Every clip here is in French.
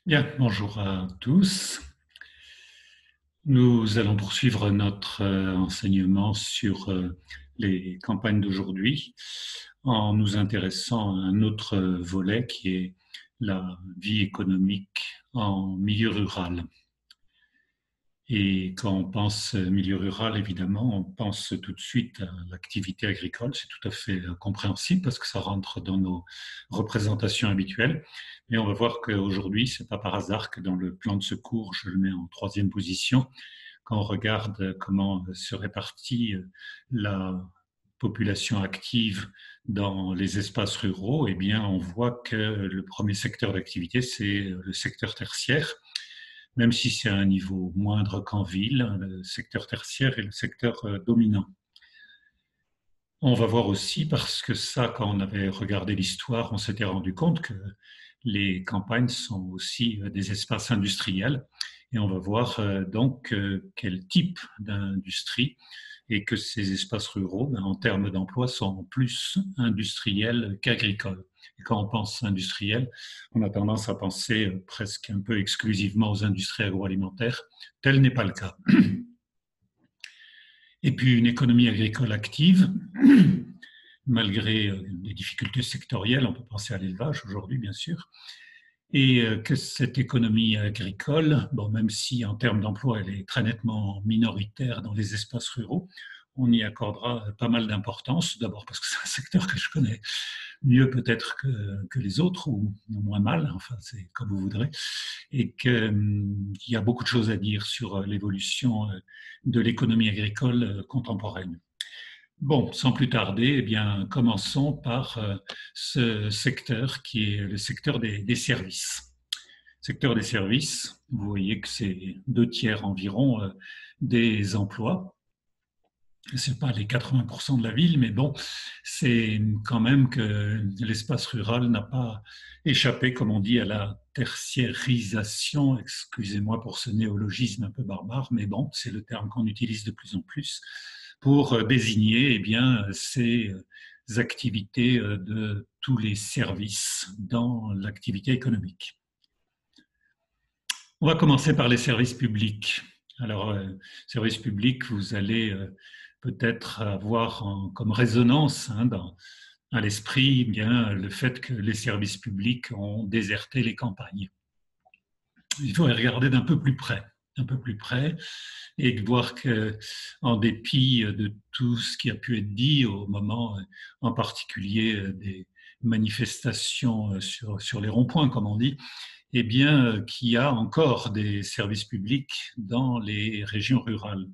Bien, bonjour à tous. Nous allons poursuivre notre enseignement sur les campagnes d'aujourd'hui en nous intéressant à un autre volet qui est la vie économique en milieu rural. Et quand on pense milieu rural, évidemment, on pense tout de suite à l'activité agricole. C'est tout à fait compréhensible parce que ça rentre dans nos représentations habituelles. Mais on va voir qu'aujourd'hui, c'est pas par hasard que dans le plan de secours, je le mets en troisième position. Quand on regarde comment se répartit la population active dans les espaces ruraux, eh bien, on voit que le premier secteur d'activité, c'est le secteur tertiaire, même si c'est à un niveau moindre qu'en ville. Le secteur tertiaire est le secteur dominant. On va voir aussi, parce que ça, quand on avait regardé l'histoire, on s'était rendu compte que les campagnes sont aussi des espaces industriels. Et on va voir donc quel type d'industrie et que ces espaces ruraux, en termes d'emploi, sont plus industriels qu'agricoles. Et quand on pense industriel, on a tendance à penser presque un peu exclusivement aux industries agroalimentaires. Tel n'est pas le cas. Et puis une économie agricole active, malgré les difficultés sectorielles, on peut penser à l'élevage aujourd'hui, bien sûr, et que cette économie agricole, bon, même si en termes d'emploi, elle est très nettement minoritaire dans les espaces ruraux, on y accordera pas mal d'importance. D'abord parce que c'est un secteur que je connais mieux peut-être que les autres, ou moins mal, enfin c'est comme vous voudrez, et qu'il y a beaucoup de choses à dire sur l'évolution de l'économie agricole contemporaine. Bon, sans plus tarder, eh bien, commençons par ce secteur qui est le secteur des services. Secteur des services, vous voyez que c'est 2 tiers environ des emplois. Ce n'est pas les 80% de la ville, mais bon, c'est quand même que l'espace rural n'a pas échappé, comme on dit, à la tertiarisation. Excusez-moi pour ce néologisme un peu barbare, mais bon, c'est le terme qu'on utilise de plus en plus pour désigner eh bien, ces activités de tous les services dans l'activité économique. On va commencer par les services publics. Alors, services publics, vous allez peut-être avoir comme résonance à l'esprit eh bien le fait que les services publics ont déserté les campagnes. Il faut regarder d'un peu plus près, et voir que, en dépit de tout ce qui a pu être dit au moment, en particulier des manifestations sur les ronds-points, comme on dit, eh bien, qu'il y a encore des services publics dans les régions rurales.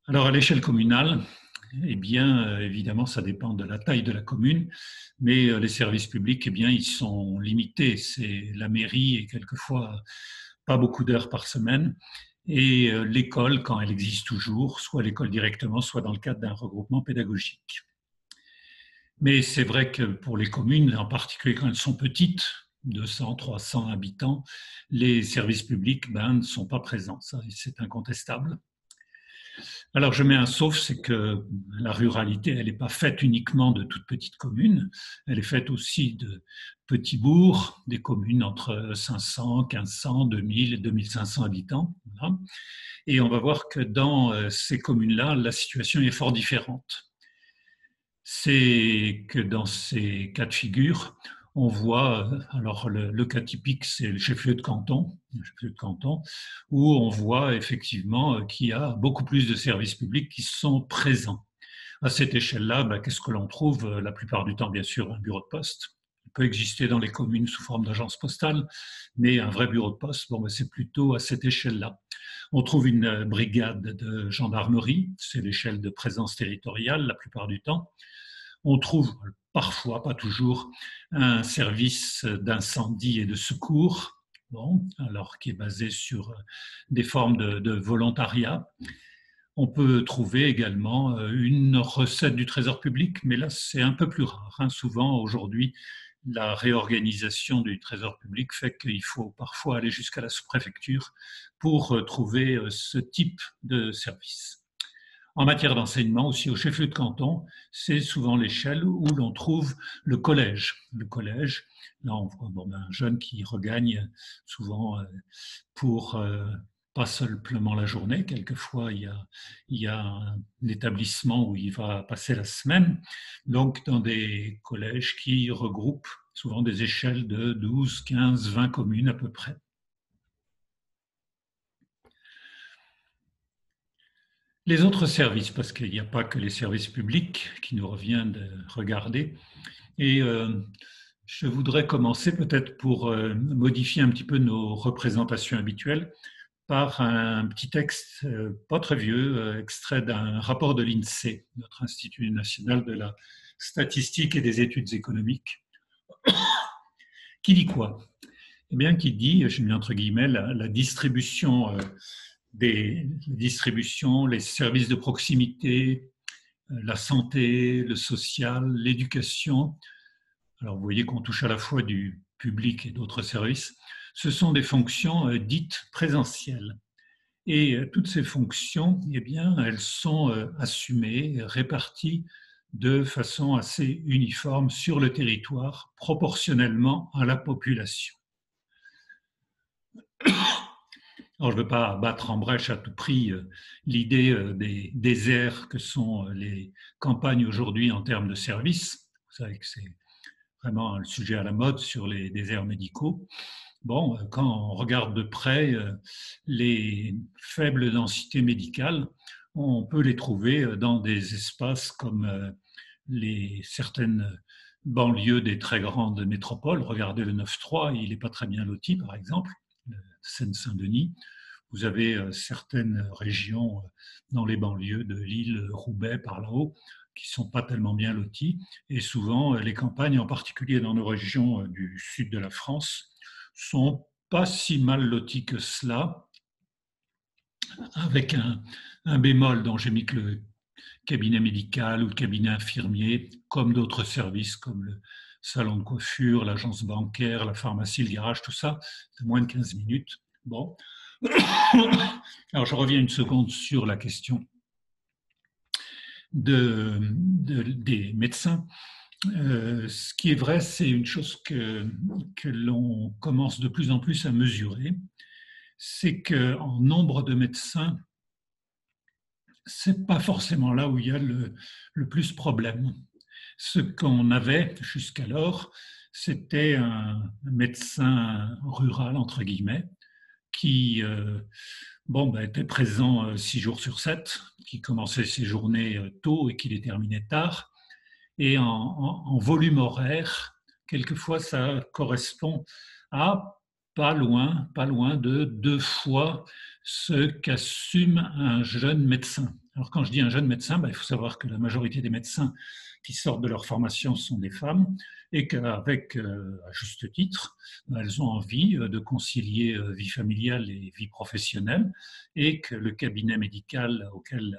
Alors, à l'échelle communale, eh bien, évidemment, ça dépend de la taille de la commune, mais les services publics, eh bien, ils sont limités. C'est la mairie et quelquefois pas beaucoup d'heures par semaine, et l'école, quand elle existe toujours, soit l'école directement, soit dans le cadre d'un regroupement pédagogique. Mais c'est vrai que pour les communes, en particulier quand elles sont petites, 200, 300 habitants, les services publics ne sont pas présents. Ça, c'est incontestable. Alors je mets un sauf, c'est que la ruralité, elle n'est pas faite uniquement de toutes petites communes, elle est faite aussi de petits bourgs, des communes entre 500, 1500, 2000 et 2500 habitants. Voilà. Et on va voir que dans ces communes-là, la situation est fort différente. C'est que dans ces cas de figure, on voit, alors le cas typique, c'est le chef-lieu de canton, où on voit effectivement qu'il y a beaucoup plus de services publics qui sont présents. À cette échelle-là, qu'est-ce que l'on trouve? La plupart du temps, bien sûr, un bureau de poste. Il peut exister dans les communes sous forme d'agence postale, mais un vrai bureau de poste, c'est plutôt à cette échelle-là. On trouve une brigade de gendarmerie, c'est l'échelle de présence territoriale la plupart du temps. On trouve parfois, pas toujours, un service d'incendie et de secours, bon, alors qui est basé sur des formes de volontariat. On peut trouver également une recette du Trésor public, mais là, c'est un peu plus rare. Souvent, aujourd'hui, la réorganisation du Trésor public fait qu'il faut parfois aller jusqu'à la sous-préfecture pour trouver ce type de service. En matière d'enseignement, aussi au chef-lieu de canton, c'est souvent l'échelle où l'on trouve le collège. Le collège, là on voit un jeune qui regagne souvent pour pas simplement la journée, quelquefois il y a un établissement où il va passer la semaine, donc dans des collèges qui regroupent souvent des échelles de 12, 15, 20 communes à peu près. Les autres services, parce qu'il n'y a pas que les services publics qui nous revient de regarder. Et je voudrais commencer peut-être pour modifier un petit peu nos représentations habituelles par un petit texte, pas très vieux, extrait d'un rapport de l'INSEE, notre Institut national de la statistique et des études économiques, qui dit quoi? Eh bien, qui dit, je mets entre guillemets, la distribution les services de proximité, la santé, le social, l'éducation. Alors, vous voyez qu'on touche à la fois du public et d'autres services. Ce sont des fonctions dites présentielles. Et toutes ces fonctions, eh bien, elles sont assumées, réparties de façon assez uniforme sur le territoire, proportionnellement à la population. Alors, je ne veux pas battre en brèche à tout prix l'idée des déserts que sont les campagnes aujourd'hui en termes de services. Vous savez que c'est vraiment le sujet à la mode sur les déserts médicaux. Bon, quand on regarde de près les faibles densités médicales, on peut les trouver dans des espaces comme certaines banlieues des très grandes métropoles. Regardez le 9-3, il n'est pas très bien loti, par exemple, Seine-Saint-Denis. Vous avez certaines régions dans les banlieues de Lille, Roubaix, par là-haut, qui ne sont pas tellement bien loties. Et souvent, les campagnes, en particulier dans nos régions du sud de la France, sont pas si mal loties que cela, avec un bémol dont j'ai mis que le cabinet médical ou le cabinet infirmier, comme d'autres services comme le salon de coiffure, l'agence bancaire, la pharmacie, le garage, tout ça, c'est moins de 15 minutes. Bon. Alors je reviens une seconde sur la question des médecins. Ce qui est vrai, c'est une chose que l'on commence de plus en plus à mesurer, c'est qu'en nombre de médecins, c'est pas forcément là où il y a le plus problème. Ce qu'on avait jusqu'alors, c'était un médecin rural, entre guillemets, qui était présent 6 jours sur 7, qui commençait ses journées tôt et qui les terminait tard. Et en volume horaire, quelquefois, ça correspond à pas loin de 2 fois ce qu'assume un jeune médecin. Alors quand je dis un jeune médecin, il faut savoir que la majorité des médecins qui sortent de leur formation sont des femmes et qu'avec, à juste titre, elles ont envie de concilier vie familiale et vie professionnelle et que le cabinet médical auquel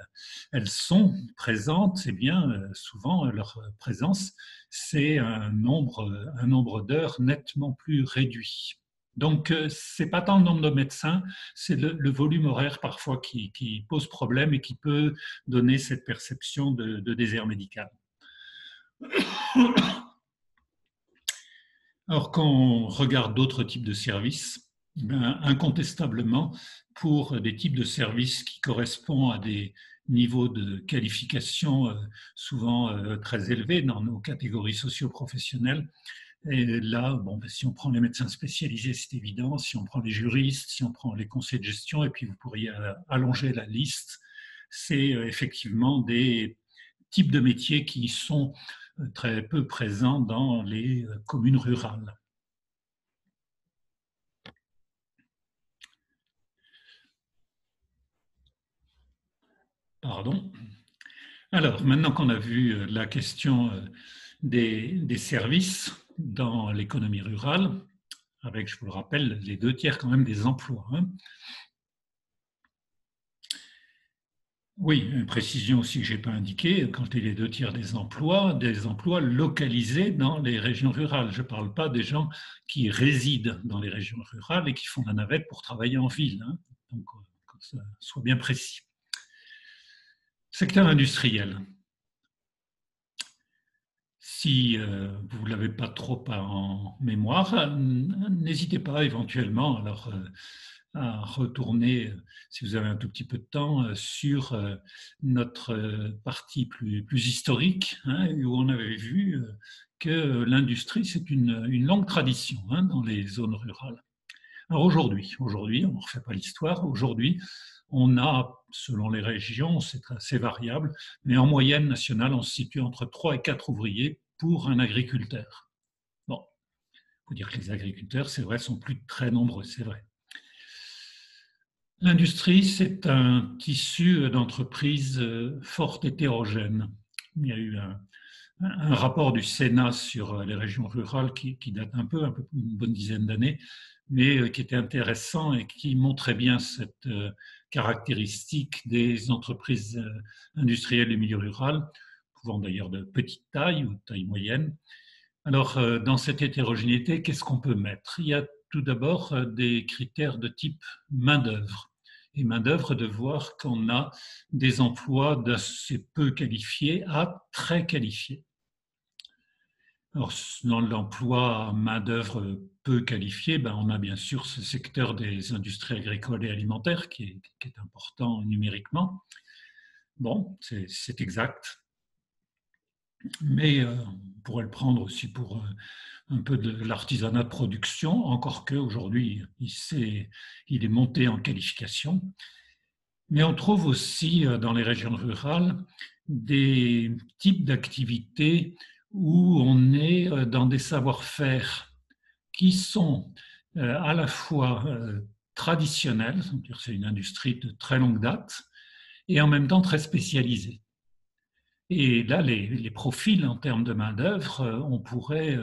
elles sont présentes, eh bien, souvent leur présence, c'est un nombre d'heures nettement plus réduit. Donc, ce n'est pas tant le nombre de médecins, c'est le volume horaire parfois qui pose problème et qui peut donner cette perception de désert médical. Alors, quand on regarde d'autres types de services, incontestablement, pour des types de services qui correspondent à des niveaux de qualification souvent très élevés dans nos catégories socio-professionnelles, et là, si on prend les médecins spécialisés, c'est évident, si on prend les juristes, si on prend les conseillers de gestion, et puis vous pourriez allonger la liste, c'est effectivement des types de métiers qui sont très peu présents dans les communes rurales. Pardon. Alors, maintenant qu'on a vu la question des services dans l'économie rurale, avec, je vous le rappelle, les 2 tiers quand même des emplois. Oui, une précision aussi que je n'ai pas indiquée, quand je dis les 2 tiers des emplois localisés dans les régions rurales. Je ne parle pas des gens qui résident dans les régions rurales et qui font la navette pour travailler en ville. Donc, que ça soit bien précis. Secteur industriel. Si vous ne l'avez pas trop en mémoire, n'hésitez pas éventuellement alors, à retourner, si vous avez un tout petit peu de temps, sur notre partie plus historique, hein, où on avait vu que l'industrie, c'est une longue tradition hein, dans les zones rurales. Alors aujourd'hui, on ne refait pas l'histoire, aujourd'hui, on a, selon les régions, c'est assez variable, mais en moyenne nationale, on se situe entre 3 et 4 ouvriers pour un agriculteur. Bon, il faut dire que les agriculteurs, c'est vrai, sont plus très nombreux, c'est vrai. L'industrie, c'est un tissu d'entreprises fort hétérogène. Il y a eu un rapport du Sénat sur les régions rurales qui date un peu une bonne dizaine d'années, mais qui était intéressant et qui montrait bien cette caractéristique des entreprises industrielles du milieu rural, pouvant d'ailleurs de petite taille ou de taille moyenne. Alors, dans cette hétérogénéité, qu'est-ce qu'on peut mettre? Il y a tout d'abord des critères de type main-d'œuvre. Et main-d'œuvre, de voir qu'on a des emplois d'assez peu qualifiés à très qualifiés. Alors, dans l'emploi main-d'œuvre peu qualifiée, ben, on a bien sûr ce secteur des industries agricoles et alimentaires qui est important numériquement. Bon, c'est exact. Mais on pourrait le prendre aussi pour un peu de l'artisanat de production, encore qu'aujourd'hui, il est monté en qualification. Mais on trouve aussi dans les régions rurales des types d'activités où on est dans des savoir-faire qui sont à la fois traditionnels, c'est une industrie de très longue date, et en même temps très spécialisée. Et là, les profils en termes de main-d'œuvre, on pourrait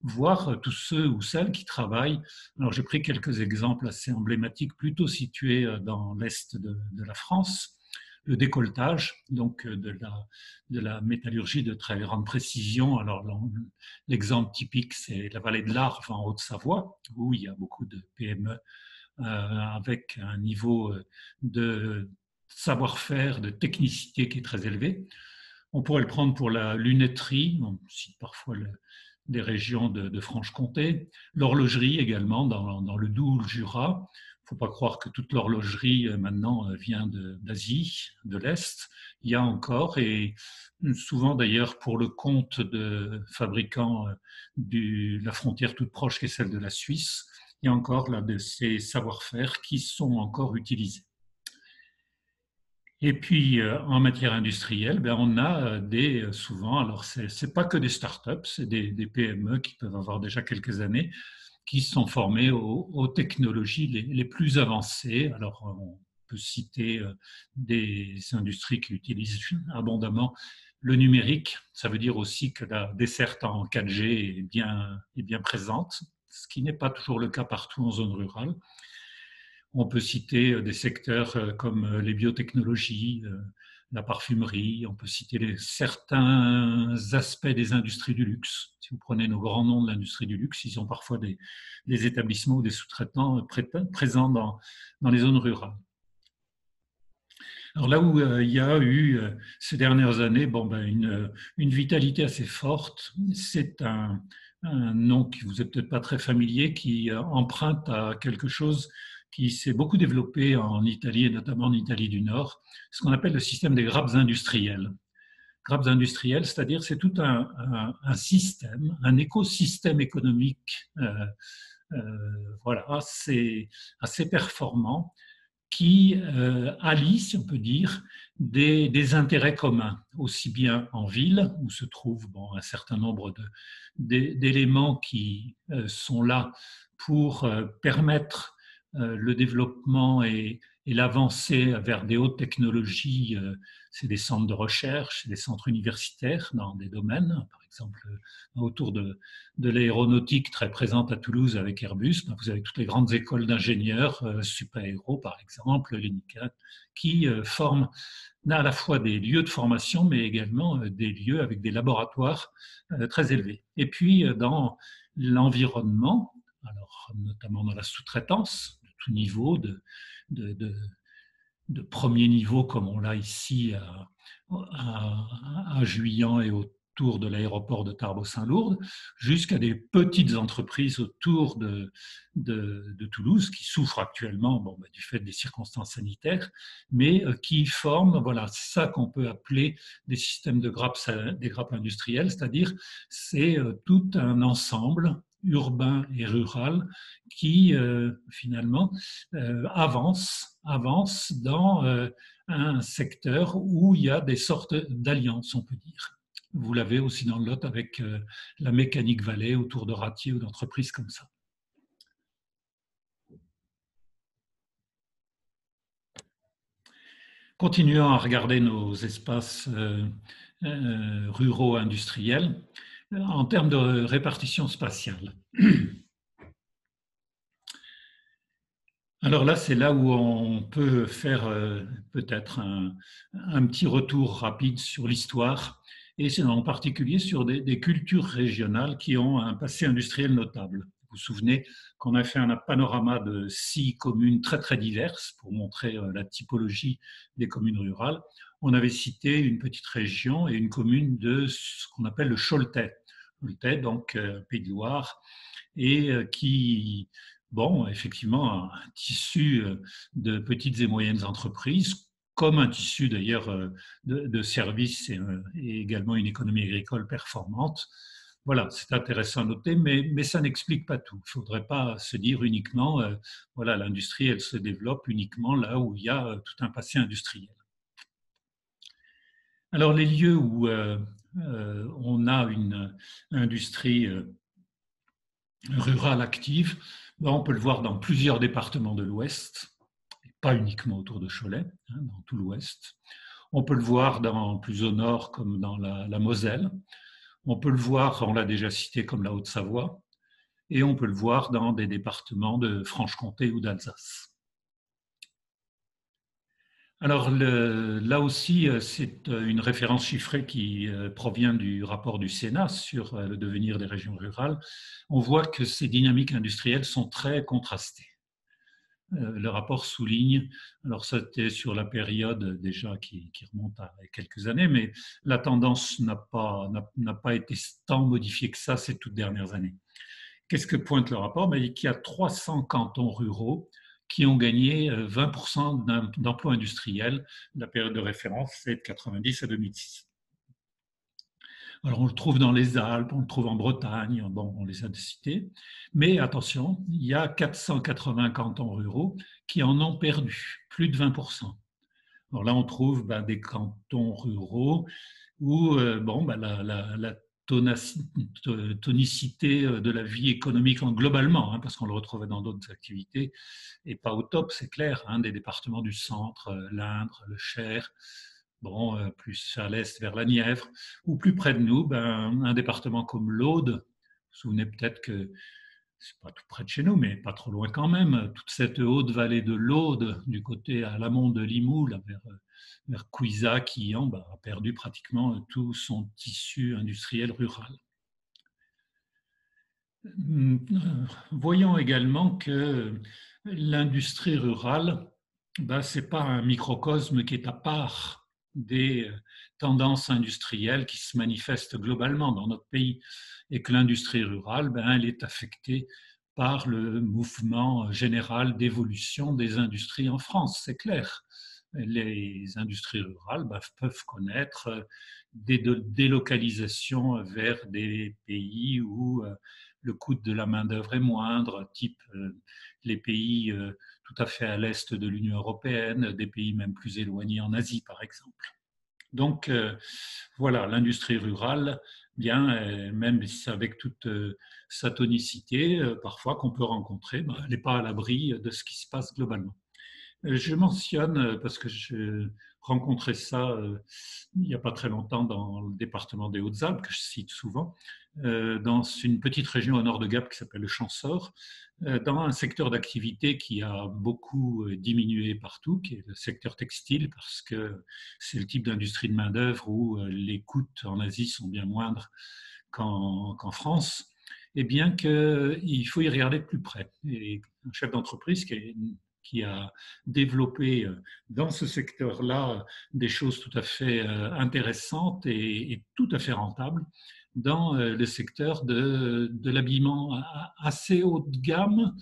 voir tous ceux ou celles qui travaillent. Alors, j'ai pris quelques exemples assez emblématiques, plutôt situés dans l'est de la France. Le décolletage, donc de la métallurgie de très grande précision. Alors, l'exemple typique, c'est la vallée de l'Arve en Haute-Savoie, où il y a beaucoup de PME avec un niveau de savoir-faire, de technicité qui est très élevé. On pourrait le prendre pour la lunetterie, on cite parfois des régions de Franche-Comté, l'horlogerie également dans le Doubs ou le Jura. Il ne faut pas croire que toute l'horlogerie maintenant vient d'Asie, de l'Est. Il y a encore, et souvent d'ailleurs pour le compte de fabricants de la frontière toute proche qui est celle de la Suisse, il y a encore là de ces savoir-faire qui sont encore utilisés. Et puis, en matière industrielle, ben, on a souvent, alors ce n'est pas que des startups, c'est des PME qui peuvent avoir déjà quelques années, qui sont formées aux technologies les plus avancées. Alors, on peut citer des industries qui utilisent abondamment le numérique. Ça veut dire aussi que la desserte en 4G est bien présente, ce qui n'est pas toujours le cas partout en zone rurale. On peut citer des secteurs comme les biotechnologies, la parfumerie, on peut citer certains aspects des industries du luxe. Si vous prenez nos grands noms de l'industrie du luxe, ils ont parfois des établissements ou des sous-traitants présents dans les zones rurales. Alors là où il y a eu ces dernières années une vitalité assez forte, c'est un nom qui vous est peut-être pas très familier, qui emprunte à quelque chose qui s'est beaucoup développé en Italie et notamment en Italie du Nord, ce qu'on appelle le système des grappes industrielles. Grappes industrielles, c'est-à-dire c'est tout un système, un écosystème économique voilà, assez performant qui allie, si on peut dire, des intérêts communs, aussi bien en ville, où se trouvent un certain nombre d'éléments qui sont là pour permettre le développement et l'avancée vers des hautes technologies. C'est des centres de recherche, c'est des centres universitaires dans des domaines, par exemple autour de l'aéronautique très présente à Toulouse avec Airbus. Vous avez toutes les grandes écoles d'ingénieurs, Supaéro par exemple, l'ENICAT, qui forment à la fois des lieux de formation, mais également des lieux avec des laboratoires très élevés. Et puis dans l'environnement, alors notamment dans la sous-traitance de tout niveau, de premier niveau, comme on l'a ici à Juillan et autour de l'aéroport de Tarbes-Saint-Lourdes, jusqu'à des petites entreprises autour de Toulouse qui souffrent actuellement du fait des circonstances sanitaires, mais qui forment, voilà, c'est ça qu'on peut appeler des systèmes des grappes industrielles, c'est-à-dire c'est tout un ensemble urbain et rural qui finalement avance dans un secteur où il y a des sortes d'alliances, on peut dire. Vous l'avez aussi dans le Lot avec la Mécanique Vallée autour de Ratier ou d'entreprises comme ça. Continuons à regarder nos espaces ruraux industriels en termes de répartition spatiale. Alors là, c'est là où on peut faire peut-être un petit retour rapide sur l'histoire, et c'est en particulier sur des cultures régionales qui ont un passé industriel notable. Vous vous souvenez qu'on a fait un panorama de 6 communes très très diverses pour montrer la typologie des communes rurales. On avait cité une petite région et une commune de ce qu'on appelle le Choletais. Choletais, donc Pays de Loire, et qui, effectivement, un tissu de petites et moyennes entreprises, comme un tissu d'ailleurs de services et également une économie agricole performante. Voilà, c'est intéressant à noter, mais ça n'explique pas tout. Il ne faudrait pas se dire uniquement, voilà, l'industrie, elle se développe uniquement là où il y a tout un passé industriel. Alors, les lieux où on a une industrie rurale active, on peut le voir dans plusieurs départements de l'Ouest, pas uniquement autour de Cholet, dans tout l'Ouest. On peut le voir plus au nord, comme dans la Moselle. On peut le voir, on l'a déjà cité, comme la Haute-Savoie. Et on peut le voir dans des départements de Franche-Comté ou d'Alsace. Alors là aussi, c'est une référence chiffrée qui provient du rapport du Sénat sur le devenir des régions rurales. On voit que ces dynamiques industrielles sont très contrastées. Le rapport souligne, alors c'était sur la période déjà qui remonte à quelques années, mais la tendance n'a pas été tant modifiée que ça ces toutes dernières années. Qu'est-ce que pointe le rapport? Il y a 300 cantons ruraux qui ont gagné 20% d'emplois industriels. La période de référence, c'est de 90 à 2006. Alors, on le trouve dans les Alpes, on le trouve en Bretagne, on les a cités. Mais attention, il y a 480 cantons ruraux qui en ont perdu, plus de 20%. Alors là, on trouve des cantons ruraux où la tonicité de la vie économique globalement, parce qu'on le retrouvait dans d'autres activités, et pas au top, c'est clair, des départements du centre, l'Indre, le Cher, plus à l'est vers la Nièvre, ou plus près de nous, un département comme l'Aude. Vous vous souvenez peut-être que c'est pas tout près de chez nous, mais pas trop loin quand même, toute cette haute vallée de l'Aude, du côté à l'amont de Limoux, là, vers Couiza, qui a perdu pratiquement tout son tissu industriel rural. Voyons également que l'industrie rurale, ce n'est pas un microcosme qui est à part des tendances industrielles qui se manifestent globalement dans notre pays, et que l'industrie rurale, elle est affectée par le mouvement général d'évolution des industries en France, c'est clair. Les industries rurales peuvent connaître des délocalisations vers des pays où le coût de la main-d'œuvre est moindre, type les pays tout à fait à l'est de l'Union européenne, des pays même plus éloignés en Asie, par exemple. Donc, voilà, l'industrie rurale, même avec toute sa tonicité, parfois qu'on peut rencontrer, elle n'est pas à l'abri de ce qui se passe globalement. Je mentionne, parce que je rencontrais ça il n'y a pas très longtemps dans le département des Hautes-Alpes, que je cite souvent, dans une petite région au nord de Gap qui s'appelle le Champsaur, dans un secteur d'activité qui a beaucoup diminué partout, qui est le secteur textile, parce que c'est le type d'industrie de main-d'œuvre où les coûts en Asie sont bien moindres qu'en France, et bien qu'il faut y regarder de plus près. Et un chef d'entreprise qui a développé dans ce secteur-là des choses tout à fait intéressantes et tout à fait rentables dans le secteur de l'habillement assez haut de gamme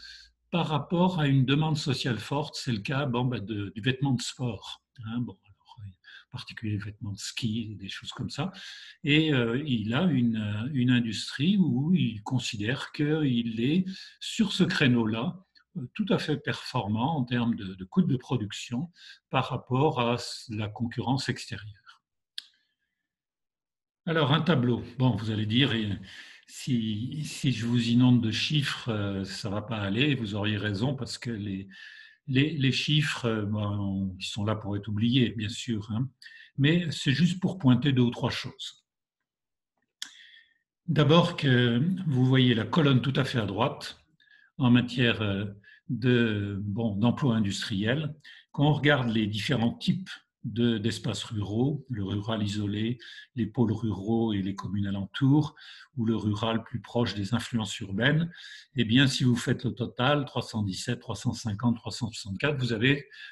par rapport à une demande sociale forte. C'est le cas du vêtement de sport. En particulier les vêtements de ski, des choses comme ça. Et il a une industrie où il considère qu'il est sur ce créneau-là tout à fait performant en termes de coûts de production par rapport à la concurrence extérieure. Alors, un tableau. Bon, vous allez dire, si je vous inonde de chiffres, ça ne va pas aller. Vous auriez raison parce que les chiffres, ils sont là pour être oubliés, bien sûr, hein. Mais c'est juste pour pointer 2 ou 3 choses. D'abord, que vous voyez la colonne tout à fait à droite en matière d'emploi industriel. Quand on regarde les différents types d'espaces ruraux, le rural isolé, les pôles ruraux et les communes alentours, ou le rural plus proche des influences urbaines, eh bien, si vous faites le total, 317, 350, 364,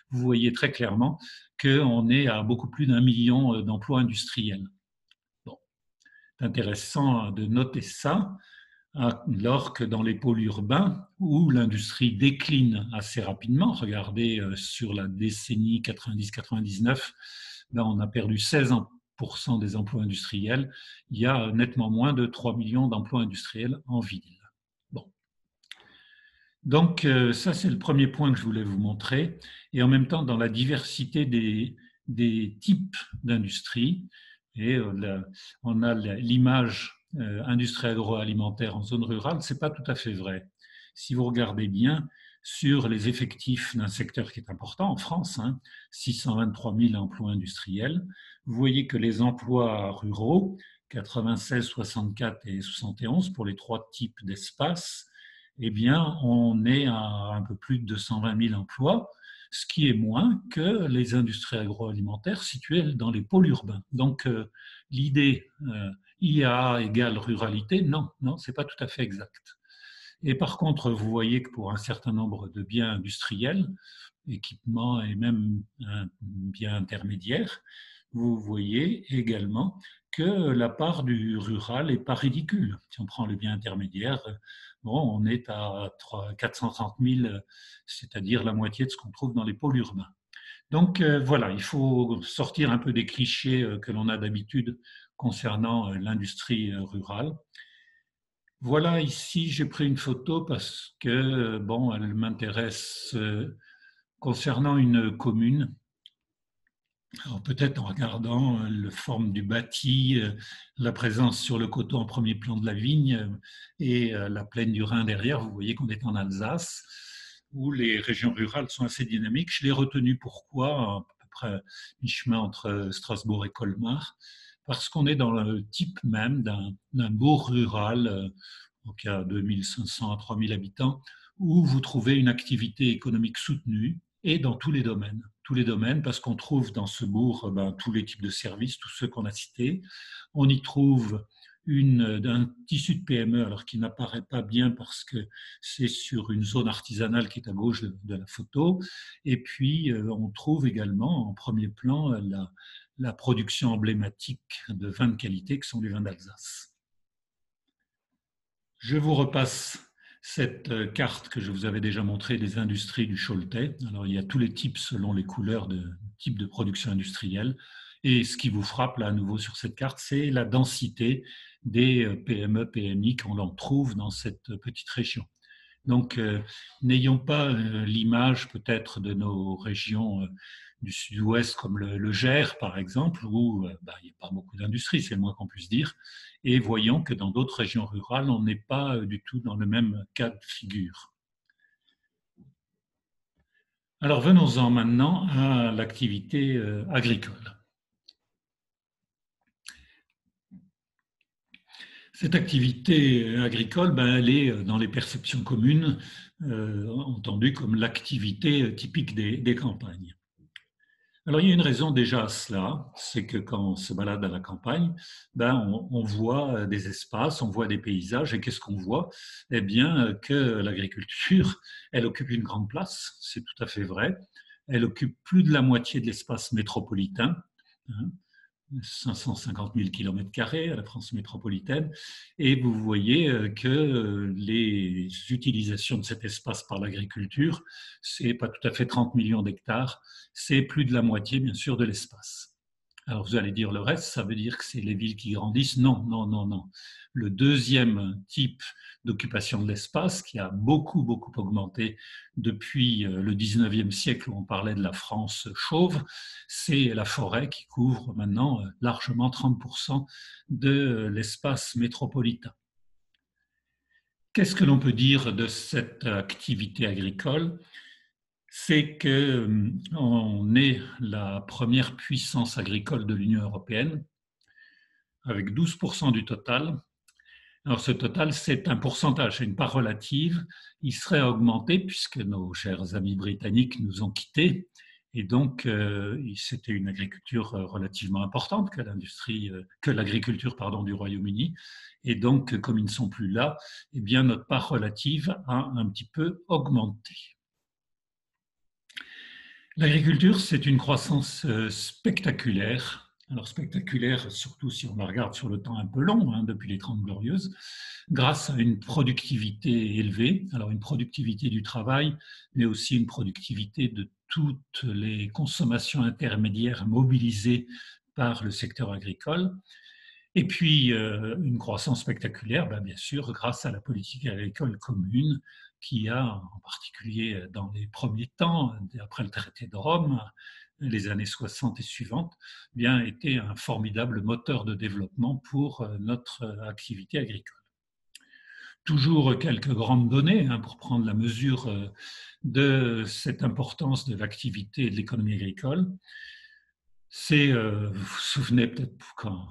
vous voyez très clairement qu'on est à beaucoup plus d'1 million d'emplois industriels. Bon, c'est intéressant de noter ça, alors que dans les pôles urbains, où l'industrie décline assez rapidement, regardez sur la décennie 90-99, on a perdu 16% des emplois industriels. Il y a nettement moins de 3 millions d'emplois industriels en ville. Bon. Donc ça, c'est le premier point que je voulais vous montrer. Et en même temps, dans la diversité des types d'industrie, et on a l'image industrie agroalimentaire en zone rurale, ce n'est pas tout à fait vrai. Si vous regardez bien sur les effectifs d'un secteur qui est important en France, 623 000 emplois industriels, vous voyez que les emplois ruraux, 96, 64 et 71 pour les 3 types d'espaces, eh bien, on est à un peu plus de 220 000 emplois, ce qui est moins que les industries agroalimentaires situées dans les pôles urbains. Donc, l'idée IA égale ruralité, non, ce n'est pas tout à fait exact. Et par contre, vous voyez que pour un certain nombre de biens industriels, équipements et même biens intermédiaires, vous voyez également que la part du rural n'est pas ridicule. Si on prend le bien intermédiaire, on est à 430 000, c'est-à-dire la moitié de ce qu'on trouve dans les pôles urbains. Donc voilà, il faut sortir un peu des clichés que l'on a d'habitude concernant l'industrie rurale. Voilà, ici j'ai pris une photo parce que elle m'intéresse concernant une commune. Alors peut-être en regardant la forme du bâti, la présence sur le coteau en premier plan de la vigne et la plaine du Rhin derrière, vous voyez qu'on est en Alsace, où les régions rurales sont assez dynamiques. Je l'ai retenu pourquoi, à peu près mi-chemin entre Strasbourg et Colmar, parce qu'on est dans le type même d'un bourg rural, qui a 2500 à 3000 habitants, où vous trouvez une activité économique soutenue et dans tous les domaines, parce qu'on trouve dans ce bourg tous les types de services, tous ceux qu'on a cités. On y trouve un tissu de PME, alors qui n'apparaît pas bien parce que c'est sur une zone artisanale qui est à gauche de la photo. Et puis, on trouve également en premier plan la production emblématique de vins de qualité qui sont les vins d'Alsace. Je vous repasse cette carte que je vous avais déjà montrée des industries du Choletais. Alors, il y a tous les types selon les couleurs de type de production industrielle. Et ce qui vous frappe là à nouveau sur cette carte, c'est la densité des PME, PMI qu'on en trouve dans cette petite région. Donc, n'ayons pas l'image peut-être de nos régions du sud-ouest comme le Gers, par exemple, où il n'y a pas beaucoup d'industrie, c'est le moins qu'on puisse dire, et voyons que dans d'autres régions rurales, on n'est pas du tout dans le même cas de figure. Alors, venons-en maintenant à l'activité agricole. Cette activité agricole, elle est dans les perceptions communes entendue comme l'activité typique des campagnes. Alors, il y a une raison déjà à cela, c'est que quand on se balade à la campagne, on voit des espaces, on voit des paysages, et qu'est-ce qu'on voit? Eh bien, que l'agriculture, elle occupe une grande place, c'est tout à fait vrai. Elle occupe plus de la moitié de l'espace métropolitain, hein, 550 000 km² à la France métropolitaine, et vous voyez que les utilisations de cet espace par l'agriculture, c'est pas tout à fait 30 millions d'hectares, c'est plus de la moitié, bien sûr, de l'espace. Alors vous allez dire le reste, ça veut dire que c'est les villes qui grandissent. Non, non, non, non. Le deuxième type d'occupation de l'espace qui a beaucoup, beaucoup augmenté depuis le 19e siècle où on parlait de la France chauve, c'est la forêt qui couvre maintenant largement 30% de l'espace métropolitain. Qu'est-ce que l'on peut dire de cette activité agricole? C'est qu'on est la première puissance agricole de l'Union européenne, avec 12% du total. Alors ce total, c'est un pourcentage, c'est une part relative. Il serait augmenté puisque nos chers amis britanniques nous ont quittés. Et donc, c'était une agriculture relativement importante que l'agriculture du Royaume-Uni. Et donc, comme ils ne sont plus là, eh bien, notre part relative a un petit peu augmenté. L'agriculture, c'est une croissance spectaculaire. Alors spectaculaire, surtout si on la regarde sur le temps un peu long, hein, depuis les 30 Glorieuses, grâce à une productivité élevée. Alors une productivité du travail, mais aussi une productivité de toutes les consommations intermédiaires mobilisées par le secteur agricole. Et puis, une croissance spectaculaire, bien sûr, grâce à la politique agricole commune, qui a, en particulier dans les premiers temps, après le traité de Rome, les années 60 et suivantes, été un formidable moteur de développement pour notre activité agricole. Toujours quelques grandes données pour prendre la mesure de cette importance de l'activité et de l'économie agricole. Vous vous souvenez peut-être quand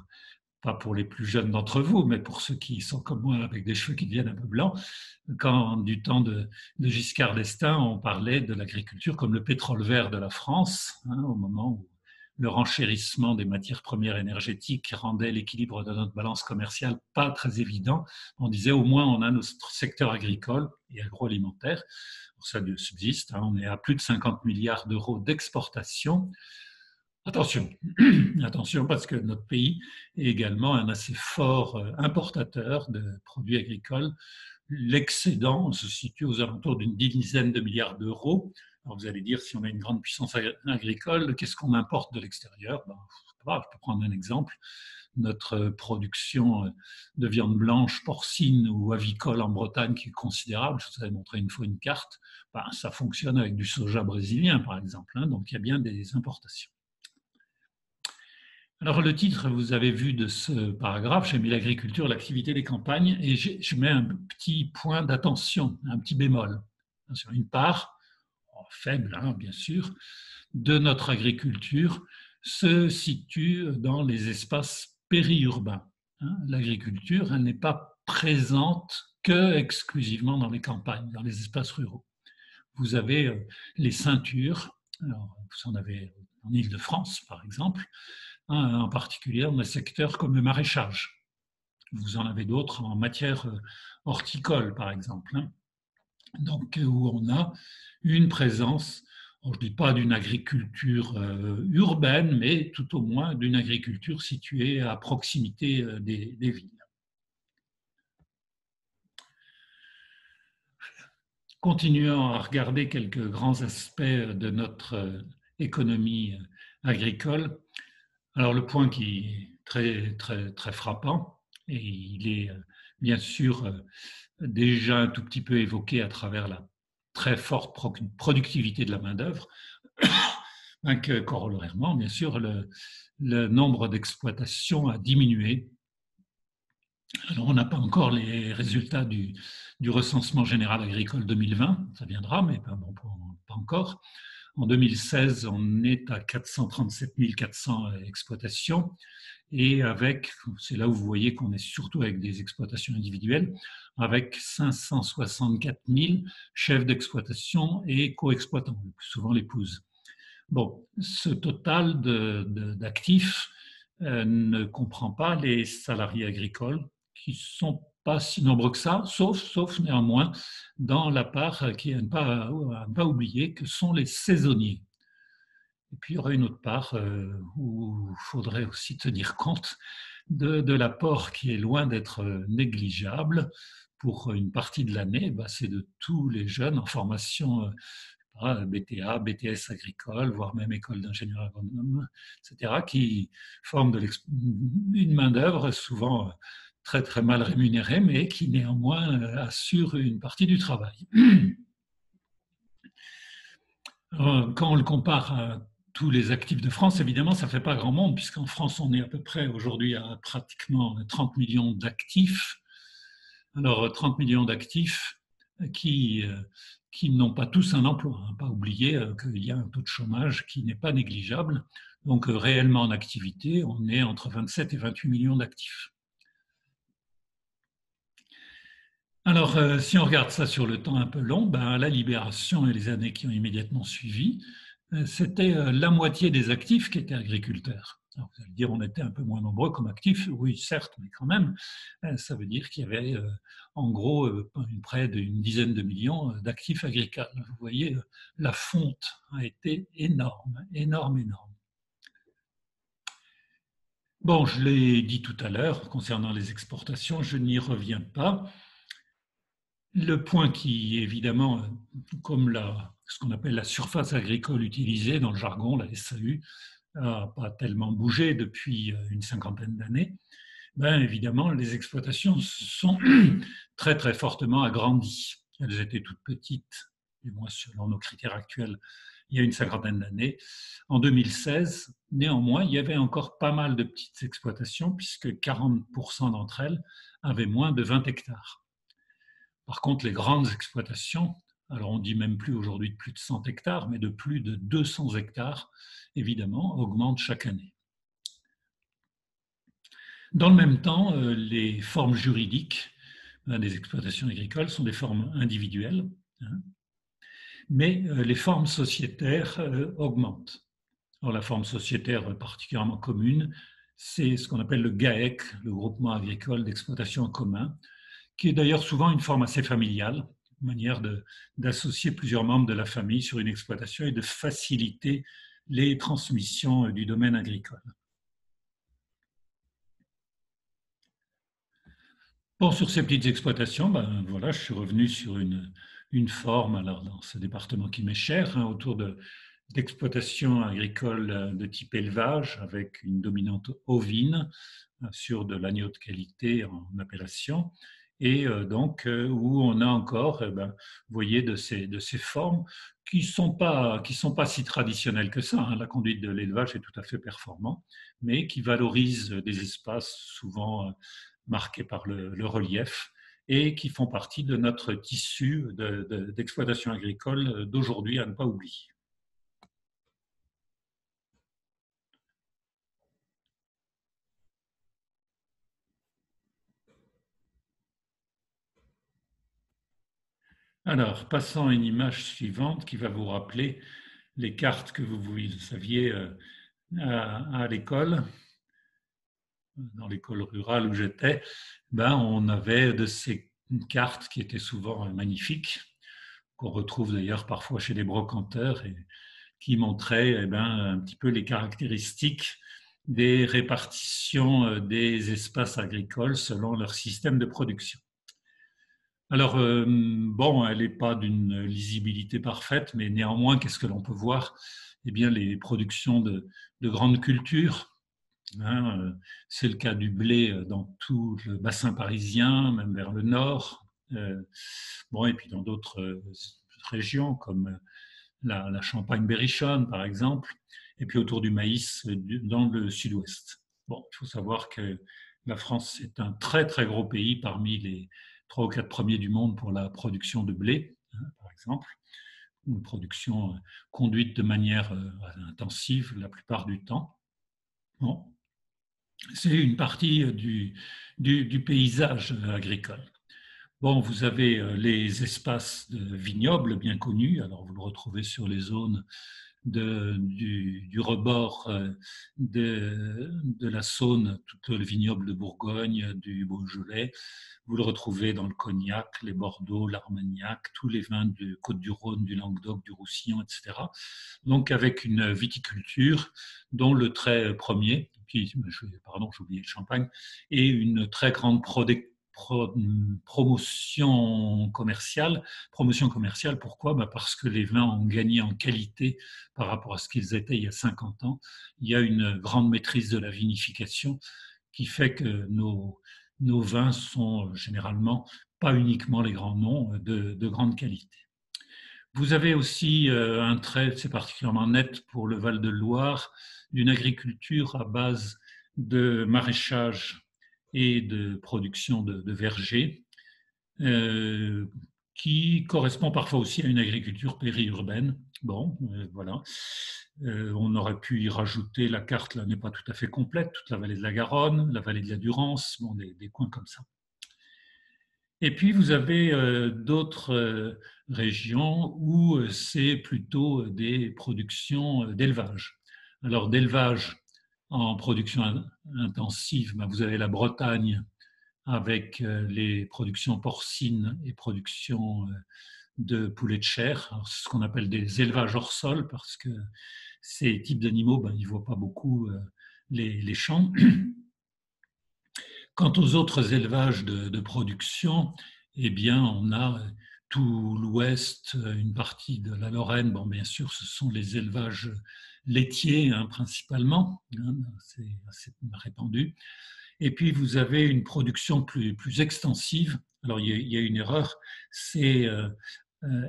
pas pour les plus jeunes d'entre vous, mais pour ceux qui sont comme moi avec des cheveux qui deviennent un peu blancs, quand du temps de Giscard d'Estaing, on parlait de l'agriculture comme le pétrole vert de la France, au moment où le renchérissement des matières premières énergétiques rendait l'équilibre de notre balance commerciale pas très évident. On disait au moins on a notre secteur agricole et agroalimentaire, ça subsiste, on est à plus de 50 milliards d'euros d'exportation. Attention, attention parce que notre pays est également un assez fort importateur de produits agricoles. L'excédent se situe aux alentours d'une dizaine de milliards d'euros. Alors vous allez dire, si on a une grande puissance agricole, qu'est-ce qu'on importe de l'extérieur? Je peux prendre un exemple. Notre production de viande blanche, porcine ou avicole en Bretagne, qui est considérable, je vous avais montré une fois une carte, ça fonctionne avec du soja brésilien, par exemple. Donc il y a bien des importations. Alors le titre, vous avez vu de ce paragraphe, j'ai mis l'agriculture, l'activité des campagnes, et je mets un petit point d'attention, un petit bémol. Sur une part, faible bien sûr, de notre agriculture se situe dans les espaces périurbains. L'agriculture, elle n'est pas présente que exclusivement dans les campagnes, dans les espaces ruraux. Vous avez les ceintures, alors, vous en avez en Île-de-France par exemple, en particulier dans des secteurs comme le maraîchage. Vous en avez d'autres en matière horticole, par exemple. Donc, où on a une présence, je ne dis pas d'une agriculture urbaine, mais tout au moins d'une agriculture située à proximité des villes. Continuons à regarder quelques grands aspects de notre économie agricole. Alors le point qui est très, très, très frappant, et il est bien sûr déjà un tout petit peu évoqué à travers la très forte productivité de la main-d'œuvre, que corollairement, bien sûr, le nombre d'exploitations a diminué. Alors on n'a pas encore les résultats du recensement général agricole 2020, ça viendra, mais pas encore. En 2016, on est à 437 400 exploitations et c'est là où vous voyez qu'on est surtout avec des exploitations individuelles, avec 564 000 chefs d'exploitation et co-exploitants, le plus souvent l'épouse. Bon, ce total d'actifs ne comprend pas les salariés agricoles qui ne sont pas si nombreux que ça, sauf néanmoins dans la part qui est à ne pas oublier, que sont les saisonniers. Et puis il y aura une autre part où il faudrait aussi tenir compte de l'apport qui est loin d'être négligeable pour une partie de l'année. Bah, c'est de tous les jeunes en formation BTA, BTS agricole, voire même école d'ingénieurs agronomes, etc., qui forment une main-d'œuvre souvent très très mal rémunérée, mais qui néanmoins assure une partie du travail. Quand on le compare à tous les actifs de France, évidemment, ça ne fait pas grand monde, puisqu'en France, on est à peu près aujourd'hui à pratiquement 30 millions d'actifs. Alors, 30 millions d'actifs qui, qui n'ont pas tous un emploi. Hein. Pas oublier qu'il y a un taux de chômage qui n'est pas négligeable. Donc, réellement en activité, on est entre 27 et 28 millions d'actifs. Alors, si on regarde ça sur le temps un peu long, ben, la Libération et les années qui ont immédiatement suivi, c'était la moitié des actifs qui étaient agriculteurs. Alors vous allez dire, on était un peu moins nombreux comme actifs, oui, certes, mais quand même, ça veut dire qu'il y avait en gros près d'une dizaine de millions d'actifs agricoles. Vous voyez, la fonte a été énorme, énorme, énorme. Bon, je l'ai dit tout à l'heure, concernant les exportations, je n'y reviens pas. Le point qui, évidemment, comme ce qu'on appelle la surface agricole utilisée dans le jargon, la SAU, n'a pas tellement bougé depuis une cinquantaine d'années, ben évidemment, les exploitations sont très, très fortement agrandies. Elles étaient toutes petites, du moins selon nos critères actuels, il y a une cinquantaine d'années. En 2016, néanmoins, il y avait encore pas mal de petites exploitations, puisque 40% d'entre elles avaient moins de 20 hectares. Par contre, les grandes exploitations, alors on dit même plus aujourd'hui de plus de 100 hectares, mais de plus de 200 hectares, évidemment, augmentent chaque année. Dans le même temps, les formes juridiques des exploitations agricoles sont des formes individuelles, hein, mais les formes sociétaires augmentent. Alors, la forme sociétaire particulièrement commune, c'est ce qu'on appelle le GAEC, le groupement agricole d'exploitation en commun, qui est d'ailleurs souvent une forme assez familiale, une manière d'associer plusieurs membres de la famille sur une exploitation et de faciliter les transmissions du domaine agricole. Bon, sur ces petites exploitations, ben, voilà, je suis revenu sur une forme, alors dans ce département qui m'est cher, hein, autour d'exploitations agricoles de type élevage, avec une dominante ovine sur de l'agneau de qualité en appellation, et donc où on a encore, ben, vous voyez, de ces formes qui sont pas si traditionnelles que ça. Hein. La conduite de l'élevage est tout à fait performant, mais qui valorise des espaces souvent marqués par le relief et qui font partie de notre tissu d'exploitation agricole d'aujourd'hui à ne pas oublier. Alors, passons à une image suivante qui va vous rappeler les cartes que vous saviez à l'école, dans l'école rurale où j'étais, ben, on avait de ces cartes qui étaient souvent magnifiques, qu'on retrouve d'ailleurs parfois chez les brocanteurs, et qui montraient eh ben, un petit peu les caractéristiques des répartitions des espaces agricoles selon leur système de production. Alors, bon, elle n'est pas d'une lisibilité parfaite, mais néanmoins, qu'est-ce que l'on peut voir? Eh bien, les productions de grandes cultures. Hein, c'est le cas du blé dans tout le bassin parisien, même vers le nord. Bon, et puis dans d'autres régions comme la Champagne-Berrichonne, par exemple, et puis autour du maïs dans le sud-ouest. Bon, il faut savoir que la France est un très très gros pays parmi les 3 ou 4 premiers du monde pour la production de blé, hein, par exemple, une production conduite de manière intensive la plupart du temps. Bon, c'est une partie du paysage agricole. Bon, vous avez les espaces de vignobles bien connus, alors vous le retrouvez sur les zones du rebord de la Saône, tout le vignoble de Bourgogne, du Beaujolais. Vous le retrouvez dans le Cognac, les Bordeaux, l'Armagnac, tous les vins de Côte-du-Rhône, du Languedoc, du Roussillon, etc. Donc avec une viticulture dont le trait premier, puis, pardon, j'ai oublié le champagne, et une très grande promotion commerciale. Promotion commerciale, pourquoi? Parce que les vins ont gagné en qualité par rapport à ce qu'ils étaient il y a 50 ans. Il y a une grande maîtrise de la vinification qui fait que nos vins sont généralement pas uniquement les grands noms de grande qualité. Vous avez aussi un trait, c'est particulièrement net pour le Val-de-Loire, d'une agriculture à base de maraîchage et de production de vergers, qui correspond parfois aussi à une agriculture périurbaine. Bon, voilà. On aurait pu y rajouter, la carte là n'est pas tout à fait complète, toute la vallée de la Garonne, la vallée de la Durance, bon, des coins comme ça. Et puis, vous avez d'autres régions où c'est plutôt des productions d'élevage. Alors, d'élevage en production intensive, vous avez la Bretagne avec les productions porcines et productions de poulets de chair. C'est ce qu'on appelle des élevages hors sol parce que ces types d'animaux, ils ne voient pas beaucoup les champs. Quant aux autres élevages de production, eh bien, on a tout l'ouest, une partie de la Lorraine. Bon, bien sûr, ce sont les élevages laitiers principalement, c'est assez répandu. Et puis, vous avez une production plus extensive. Alors, il y a une erreur, c'est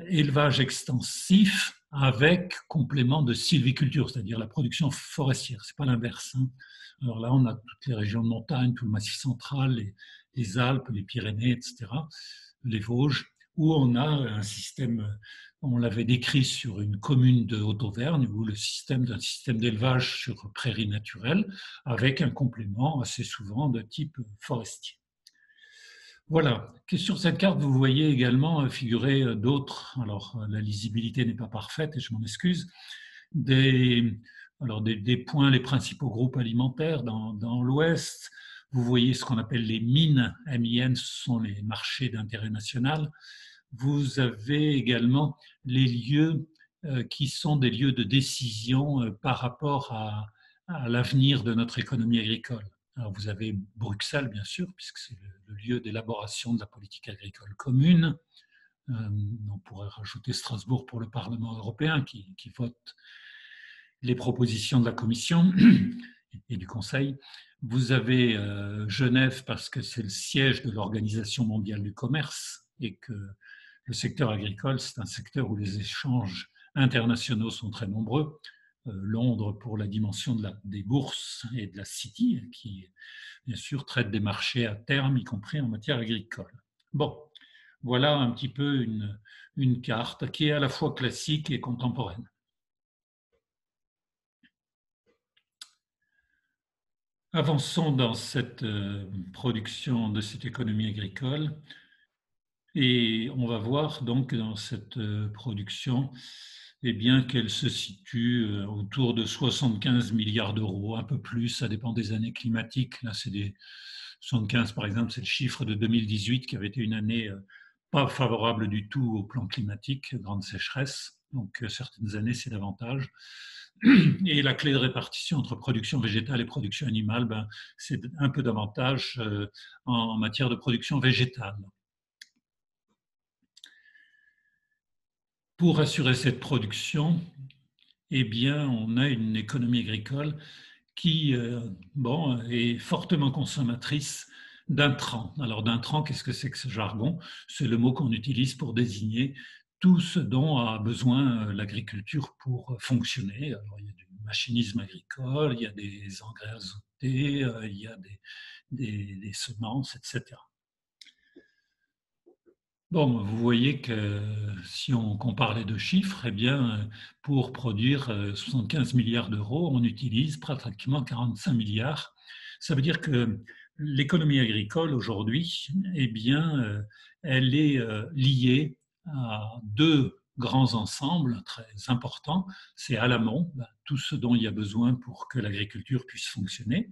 élevage extensif avec complément de sylviculture, c'est-à-dire la production forestière. Ce n'est pas l'inverse. Alors là, on a toutes les régions de montagne, tout le Massif central, les Alpes, les Pyrénées, etc., les Vosges, où on a un système, on l'avait décrit sur une commune de Haute-Auvergne, où le système d'un système d'élevage sur prairies naturelles, avec un complément assez souvent de type forestier. Voilà. Sur cette carte, vous voyez également figurer d'autres. Alors, la lisibilité n'est pas parfaite et je m'en excuse. Des points, les principaux groupes alimentaires dans l'Ouest. Vous voyez ce qu'on appelle les mines. MIN, ce sont les marchés d'intérêt national. Vous avez également les lieux qui sont des lieux de décision par rapport à l'avenir de notre économie agricole. Alors vous avez Bruxelles, bien sûr, puisque c'est le lieu d'élaboration de la politique agricole commune. On pourrait rajouter Strasbourg pour le Parlement européen qui vote les propositions de la Commission et du Conseil. Vous avez Genève parce que c'est le siège de l'Organisation mondiale du commerce et que le secteur agricole, c'est un secteur où les échanges internationaux sont très nombreux. Londres pour la dimension des bourses et de la City, qui bien sûr traite des marchés à terme, y compris en matière agricole. Bon, voilà un petit peu une carte qui est à la fois classique et contemporaine. Avançons dans cette production de cette économie agricole et on va voir donc dans cette production qu'elle se situe autour de 75 milliards d'euros, un peu plus, ça dépend des années climatiques. Là, c'est des 75 par exemple, c'est le chiffre de 2018 qui avait été une année pas favorable du tout au plan climatique, grande sécheresse, donc certaines années c'est davantage. Et la clé de répartition entre production végétale et production animale, c'est un peu davantage en matière de production végétale. Pour assurer cette production, on a une économie agricole qui est fortement consommatrice d'intrants. Alors d'intrants, qu'est-ce que c'est que ce jargon? C'est le mot qu'on utilise pour désigner tout ce dont a besoin l'agriculture pour fonctionner. Alors, il y a du machinisme agricole, il y a des engrais azotés, il y a des semences, etc. Bon, vous voyez que si on compare les deux chiffres, pour produire 75 milliards d'euros, on utilise pratiquement 45 milliards. Ça veut dire que l'économie agricole aujourd'hui, elle est liée à deux grands ensembles très importants. C'est à l'amont, tout ce dont il y a besoin pour que l'agriculture puisse fonctionner.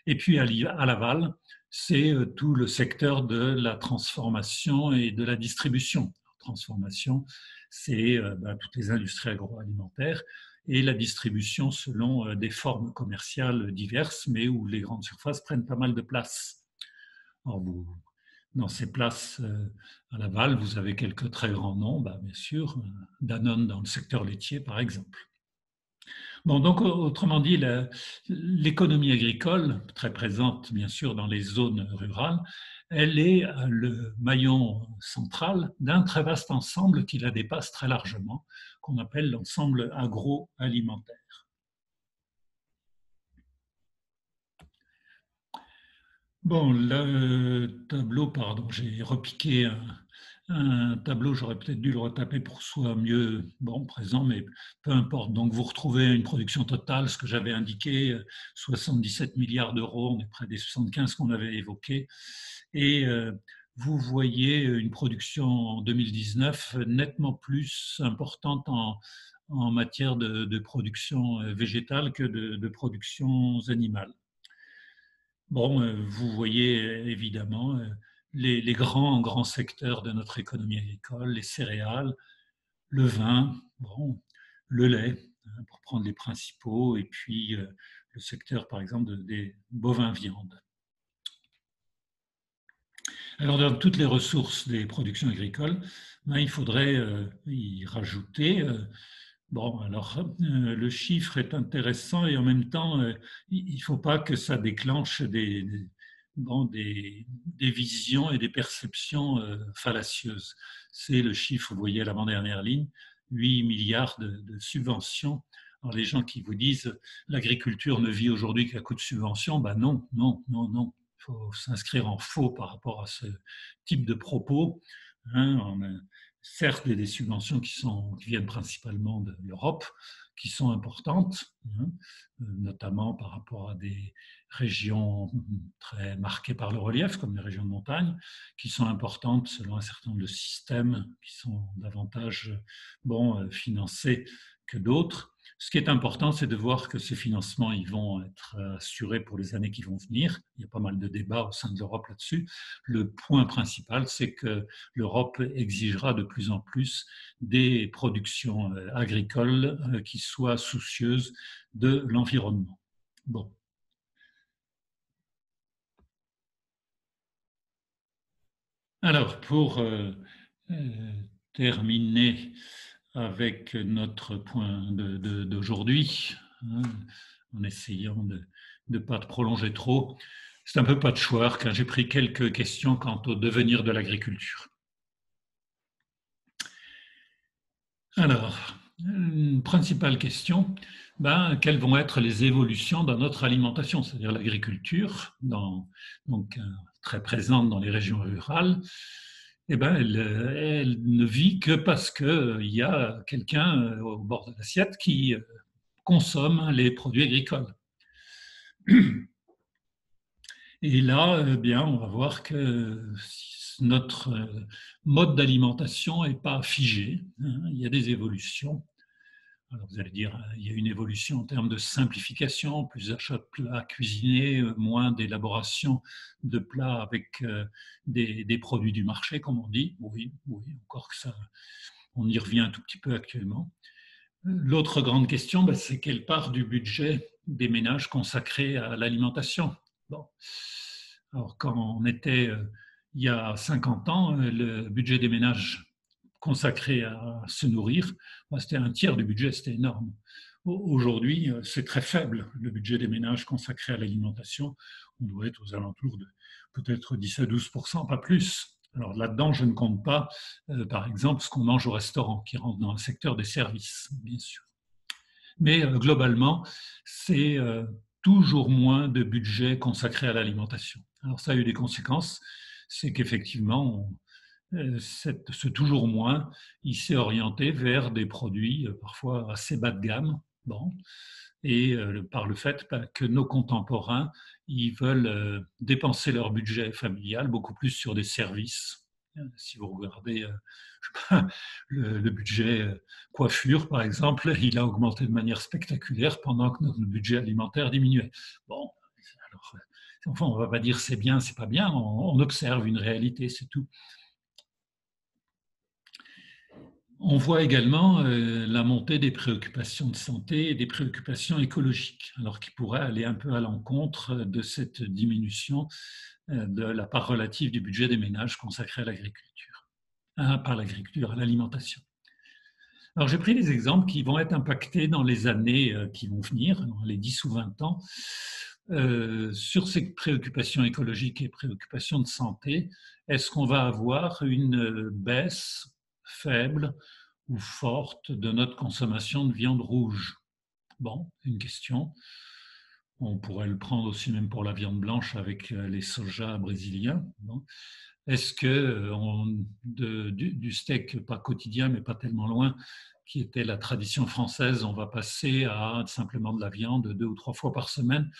Et puis à l'aval, c'est tout le secteur de la transformation et de la distribution. Transformation, c'est toutes les industries agroalimentaires et la distribution selon des formes commerciales diverses, mais où les grandes surfaces prennent pas mal de place. Alors dans ces places à l'aval, vous avez quelques très grands noms, bien sûr, Danone dans le secteur laitier par exemple. Bon, donc autrement dit, l'économie agricole, très présente bien sûr dans les zones rurales, elle est le maillon central d'un très vaste ensemble qui la dépasse très largement, qu'on appelle l'ensemble agroalimentaire. Bon, le tableau, pardon, j'ai repiqué un tableau, j'aurais peut-être dû le retaper pour que ce soit mieux présent, mais peu importe. Donc vous retrouvez une production totale, ce que j'avais indiqué, 77 milliards d'euros, on est près des 75 qu'on avait évoqués. Et vous voyez une production en 2019 nettement plus importante en matière de production végétale que de production animale. Bon, vous voyez évidemment les grands secteurs de notre économie agricole, les céréales, le vin, bon, le lait, pour prendre les principaux, et puis le secteur, par exemple, des bovins viande. Alors, dans toutes les ressources des productions agricoles, il faudrait y rajouter. Bon, alors, le chiffre est intéressant et en même temps, il ne faut pas que ça déclenche des visions et des perceptions fallacieuses. C'est le chiffre, vous voyez à l'avant-dernière ligne, 8 milliards de subventions. Alors, les gens qui vous disent l'agriculture ne vit aujourd'hui qu'à coup de subventions, non, non, non, non. Il faut s'inscrire en faux par rapport à ce type de propos. On a certes des subventions qui viennent principalement de l'Europe, qui sont importantes, notamment par rapport à des régions très marquées par le relief, comme les régions de montagne, qui sont importantes selon un certain nombre de systèmes qui sont davantage financés que d'autres. Ce qui est important, c'est de voir que ces financements ils vont être assurés pour les années qui vont venir. Il y a pas mal de débats au sein de l'Europe là-dessus. Le point principal, c'est que l'Europe exigera de plus en plus des productions agricoles qui soient soucieuses de l'environnement. Bon. Alors, pour terminer avec notre point d'aujourd'hui, en essayant de ne pas te prolonger trop, c'est un peu patchwork. J'ai pris quelques questions quant au devenir de l'agriculture. Alors, une principale question, quelles vont être les évolutions dans notre alimentation, c'est-à-dire l'agriculture, donc très présente dans les régions rurales, elle ne vit que parce qu'il y a quelqu'un au bord de l'assiette qui consomme les produits agricoles. Et là, on va voir que notre mode d'alimentation n'est pas figé. Il y a des évolutions. Alors vous allez dire, il y a une évolution en termes de simplification, plus d'achat de plats cuisinés, moins d'élaboration de plats avec des produits du marché, comme on dit. Oui, encore que ça, on y revient un tout petit peu actuellement. L'autre grande question, c'est quelle part du budget des ménages consacré à l'alimentation. Bon. Alors quand on était, il y a 50 ans, le budget des ménages consacré à se nourrir, c'était un tiers du budget, c'était énorme. Aujourd'hui, c'est très faible, le budget des ménages consacré à l'alimentation. On doit être aux alentours de peut-être 10 à 12%, pas plus. Alors là-dedans, je ne compte pas, par exemple, ce qu'on mange au restaurant, qui rentre dans le secteur des services, bien sûr. Mais globalement, c'est toujours moins de budget consacré à l'alimentation. Alors ça a eu des conséquences, c'est qu'effectivement, ce toujours moins, il s'est orienté vers des produits parfois assez bas de gamme. Bon. Et par le fait que nos contemporains, ils veulent dépenser leur budget familial beaucoup plus sur des services. Si vous regardez le budget coiffure, par exemple, il a augmenté de manière spectaculaire pendant que notre budget alimentaire diminuait. Bon, alors, enfin, on ne va pas dire c'est bien, c'est pas bien, on observe une réalité, c'est tout. On voit également la montée des préoccupations de santé et des préoccupations écologiques, alors qui pourraient aller un peu à l'encontre de cette diminution de la part relative du budget des ménages consacré à l'agriculture, par l'agriculture, à l'alimentation. Alors j'ai pris des exemples qui vont être impactés dans les années qui vont venir, dans les 10 ou 20 ans, sur ces préoccupations écologiques et préoccupations de santé. Est-ce qu'on va avoir une baisse faible ou forte de notre consommation de viande rouge? Bon, une question. On pourrait le prendre aussi même pour la viande blanche avec les sojas brésiliens. Bon. Est-ce que du steak, pas quotidien, mais pas tellement loin, qui était la tradition française, on va passer à simplement de la viande 2 ou 3 fois par semaine?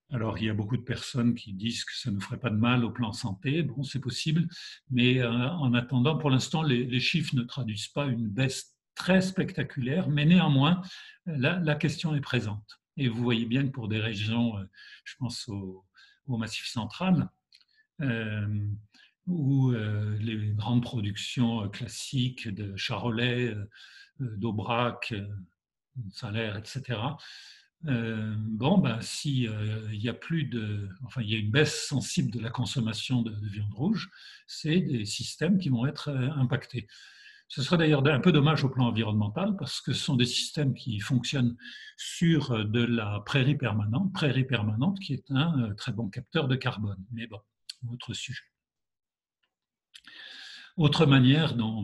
Alors, il y a beaucoup de personnes qui disent que ça ne ferait pas de mal au plan santé. Bon, c'est possible, mais en attendant, pour l'instant, les chiffres ne traduisent pas une baisse très spectaculaire, mais néanmoins, la question est présente. Et vous voyez bien que pour des régions, je pense au Massif central, où les grandes productions classiques de charolais, d'aubrac, salaire, etc. Bon, ben, si il y a il y a une baisse sensible de la consommation de viande rouge, c'est des systèmes qui vont être impactés. Ce serait d'ailleurs un peu dommage au plan environnemental parce que ce sont des systèmes qui fonctionnent sur de la prairie permanente qui est un très bon capteur de carbone. Mais bon, autre sujet. Autre manière dont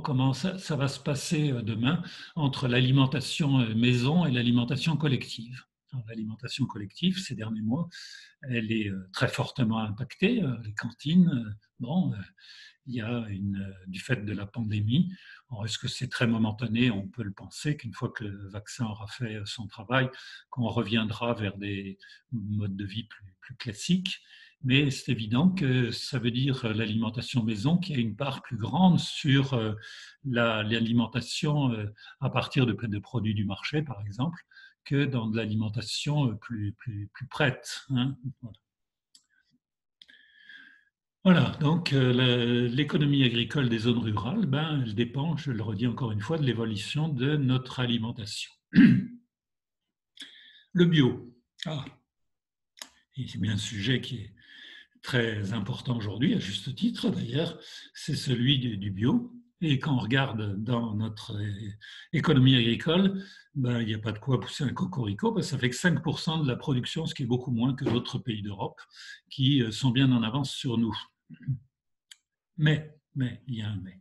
comment ça va se passer demain entre l'alimentation maison et l'alimentation collective. L'alimentation collective, ces derniers mois, elle est très fortement impactée. Les cantines, il y a du fait de la pandémie. Est-ce que c'est très momentané? On peut le penser qu'une fois que le vaccin aura fait son travail, qu'on reviendra vers des modes de vie plus classiques. Mais c'est évident que ça veut dire l'alimentation maison qui a une part plus grande sur l'alimentation à partir de produits du marché, par exemple, que dans de l'alimentation plus prête. Hein. Voilà, donc l'économie agricole des zones rurales, elle dépend, je le redis encore une fois, de l'évolution de notre alimentation. Le bio. C'est bien un sujet qui est très important aujourd'hui, à juste titre d'ailleurs, c'est celui du bio. Et quand on regarde dans notre économie agricole, il n'y a pas de quoi pousser un cocorico, parce que ça fait que 5% de la production, ce qui est beaucoup moins que d'autres pays d'Europe, qui sont bien en avance sur nous. Mais, il y a un mais.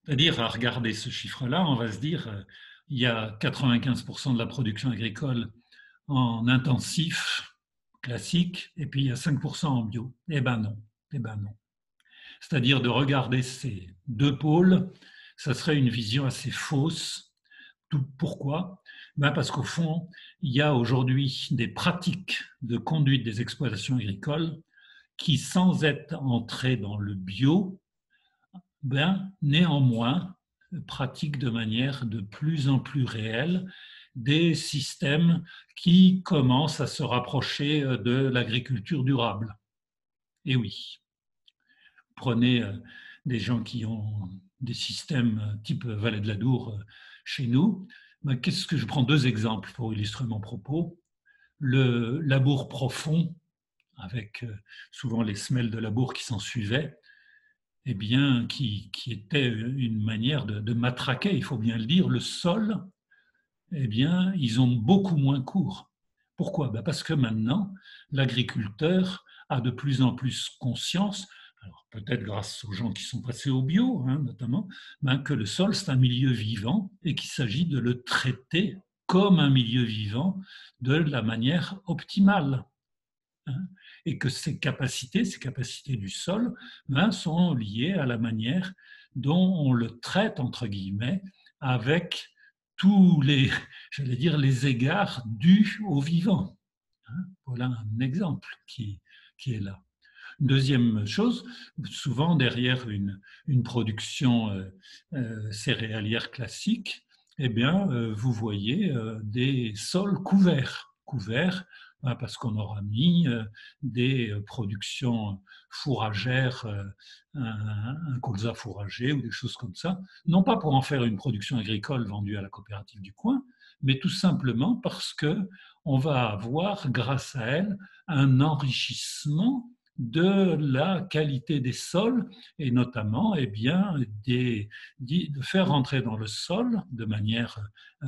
C'est-à-dire, à regarder ce chiffre-là, on va se dire, il y a 95% de la production agricole en intensif, classique, et puis il y a 5% en bio. Eh ben non. C'est-à-dire de regarder ces deux pôles, ça serait une vision assez fausse. Pourquoi? Parce qu'au fond, il y a aujourd'hui des pratiques de conduite des exploitations agricoles qui, sans être entrées dans le bio, néanmoins, pratiquent de manière de plus en plus réelle des systèmes qui commencent à se rapprocher de l'agriculture durable. Et oui, prenez des gens qui ont des systèmes type Vallée de l'Adour chez nous. Qu'est-ce que je prends 2 exemples pour illustrer mon propos. Le labour profond, avec souvent les semelles de labour qui s'en suivaient, eh bien, qui était une manière de matraquer, il faut bien le dire, le sol, eh bien, ils ont beaucoup moins cours. Pourquoi? Parce que maintenant, l'agriculteur a de plus en plus conscience, alors peut-être grâce aux gens qui sont passés au bio, notamment, que le sol, c'est un milieu vivant et qu'il s'agit de le traiter comme un milieu vivant de la manière optimale. Et que ces capacités du sol, sont liées à la manière dont on le traite, entre guillemets, avec tous les, j'allais dire, les égards dus au vivant. Voilà un exemple qui est là. Deuxième chose, souvent derrière une production céréalière classique, eh bien, vous voyez des sols couverts parce qu'on aura mis des productions fourragères, un colza fourragé ou des choses comme ça, non pas pour en faire une production agricole vendue à la coopérative du coin, mais tout simplement parce que on va avoir, grâce à elle, un enrichissement de la qualité des sols et notamment eh bien, de faire rentrer dans le sol de manière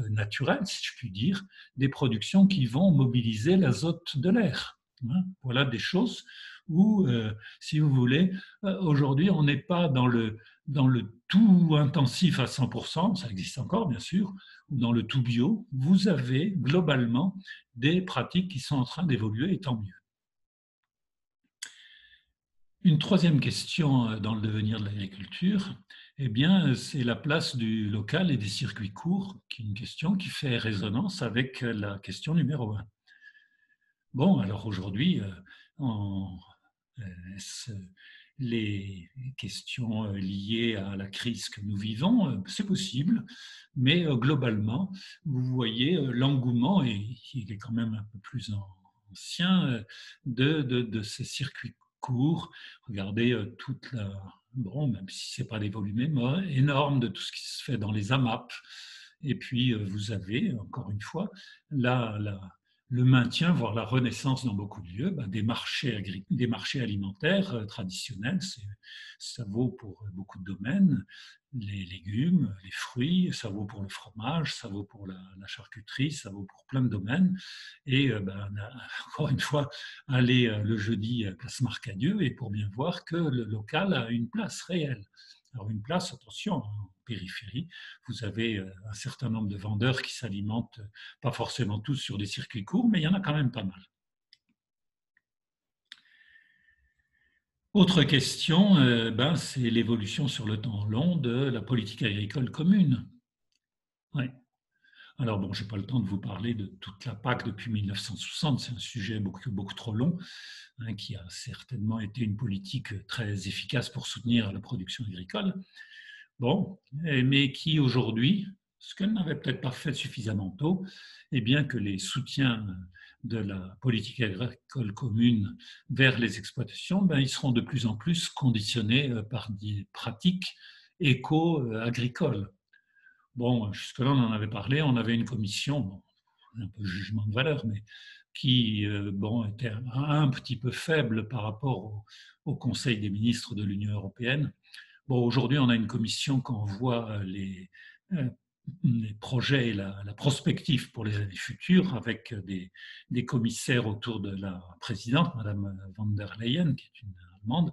naturelle, si je puis dire, des productions qui vont mobiliser l'azote de l'air. Voilà des choses où, si vous voulez, aujourd'hui, on n'est pas dans le tout intensif à 100%, ça existe encore bien sûr, ou dans le tout bio. Vous avez globalement des pratiques qui sont en train d'évoluer et tant mieux. Une troisième question dans le devenir de l'agriculture, eh bien, c'est la place du local et des circuits courts, qui est une question qui fait résonance avec la question numéro 1. Bon, alors aujourd'hui, les questions liées à la crise que nous vivons, c'est possible, mais globalement, vous voyez l'engouement, et il est quand même un peu plus ancien, de ces circuits courts. Regardez toute la... Bon, même si ce n'est pas des volumes énormes de tout ce qui se fait dans les AMAP. Et puis, vous avez, encore une fois, le maintien, voire la renaissance dans beaucoup de lieux, des marchés alimentaires traditionnels. Ça vaut pour beaucoup de domaines, les légumes, les fruits, ça vaut pour le fromage, ça vaut pour la charcuterie, ça vaut pour plein de domaines. Et encore une fois, aller le jeudi à Place Marcadieu et pour bien voir que le local a une place réelle. Alors une place, attention, en périphérie, vous avez un certain nombre de vendeurs qui s'alimentent, pas forcément tous sur des circuits courts, mais il y en a quand même pas mal. Autre question, c'est l'évolution sur le temps long de la politique agricole commune. Ouais. Alors bon, je n'ai pas le temps de vous parler de toute la PAC depuis 1960, c'est un sujet beaucoup trop long, qui a certainement été une politique très efficace pour soutenir la production agricole. Bon, mais qui aujourd'hui, ce qu'elle n'avait peut-être pas fait suffisamment tôt, est bien que les soutiens de la politique agricole commune vers les exploitations, ils seront de plus en plus conditionnés par des pratiques éco-agricoles. Bon, jusque-là, on en avait parlé, on avait une commission, un peu jugement de valeur, mais qui était un petit peu faible par rapport au Conseil des ministres de l'Union européenne. Bon, aujourd'hui, on a une commission qui envoie les projets et la prospective pour les années futures avec des commissaires autour de la présidente, Madame van der Leyen, qui est une Allemande,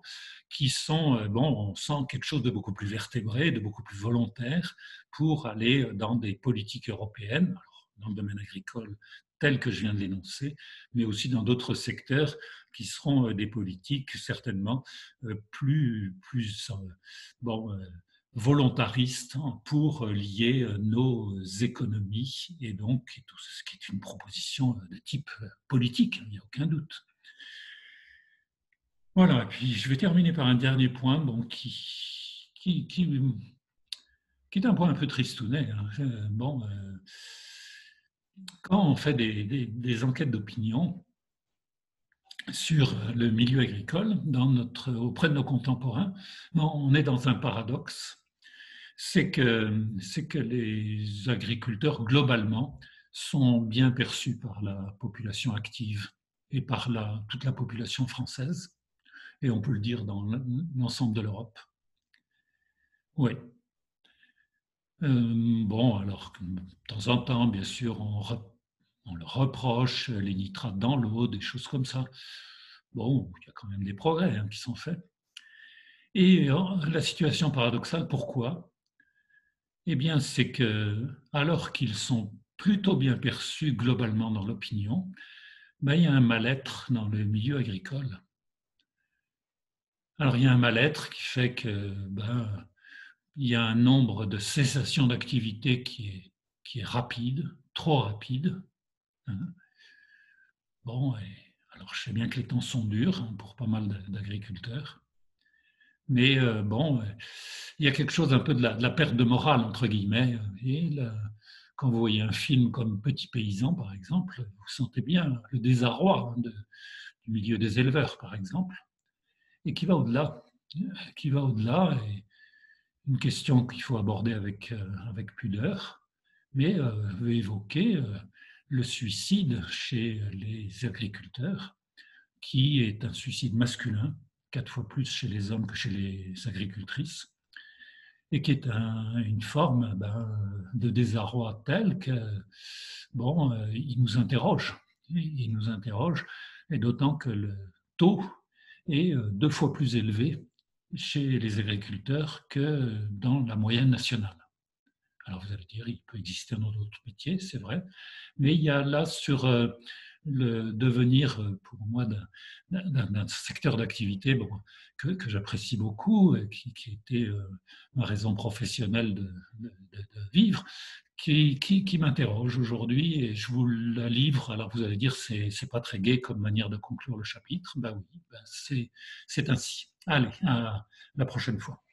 qui sont, on sent quelque chose de beaucoup plus vertébré, de beaucoup plus volontaire pour aller dans des politiques européennes, alors dans le domaine agricole tel que je viens de l'énoncer, mais aussi dans d'autres secteurs qui seront des politiques certainement plus volontaristes pour lier nos économies et donc tout ce qui est une proposition de type politique, il n'y a aucun doute. Voilà, et puis je vais terminer par un dernier point qui est un point un peu tristounet. Quand on fait des enquêtes d'opinion sur le milieu agricole auprès de nos contemporains, on est dans un paradoxe. C'est que les agriculteurs, globalement, sont bien perçus par la population active et par toute la population française, et on peut le dire dans l'ensemble de l'Europe. Oui. Alors, de temps en temps, bien sûr, on leur reproche les nitrates dans l'eau, des choses comme ça. Bon, il y a quand même des progrès qui sont faits. Et la situation paradoxale, pourquoi ? Eh bien, c'est que, alors qu'ils sont plutôt bien perçus globalement dans l'opinion, il y a un mal-être dans le milieu agricole. Alors, il y a un mal-être qui fait que il y a un nombre de cessations d'activité qui est rapide, trop rapide. Alors, je sais bien que les temps sont durs hein, pour pas mal d'agriculteurs, mais bon, il y a quelque chose un peu de la perte de morale, entre guillemets. Et quand vous voyez un film comme Petit Paysan, par exemple, vous sentez bien le désarroi hein, du milieu des éleveurs, par exemple, et qui va au-delà. Qui va au-delà, et une question qu'il faut aborder avec pudeur, mais veut évoquer le suicide chez les agriculteurs, qui est un suicide masculin, 4 fois plus chez les hommes que chez les agricultrices, et qui est une forme de désarroi tel que, bon, il nous interroge. Il nous interroge, et d'autant que le taux est 2 fois plus élevé chez les agriculteurs que dans la moyenne nationale. Alors vous allez dire, il peut exister dans d'autres métiers, c'est vrai, mais il y a là sur le devenir, pour moi, d'un secteur d'activité bon, que j'apprécie beaucoup, et qui était ma raison professionnelle de vivre, qui m'interroge aujourd'hui, et je vous la livre. Alors vous allez dire, c'est pas très gai comme manière de conclure le chapitre. Ben oui, ben c'est ainsi. Allez, à la prochaine fois.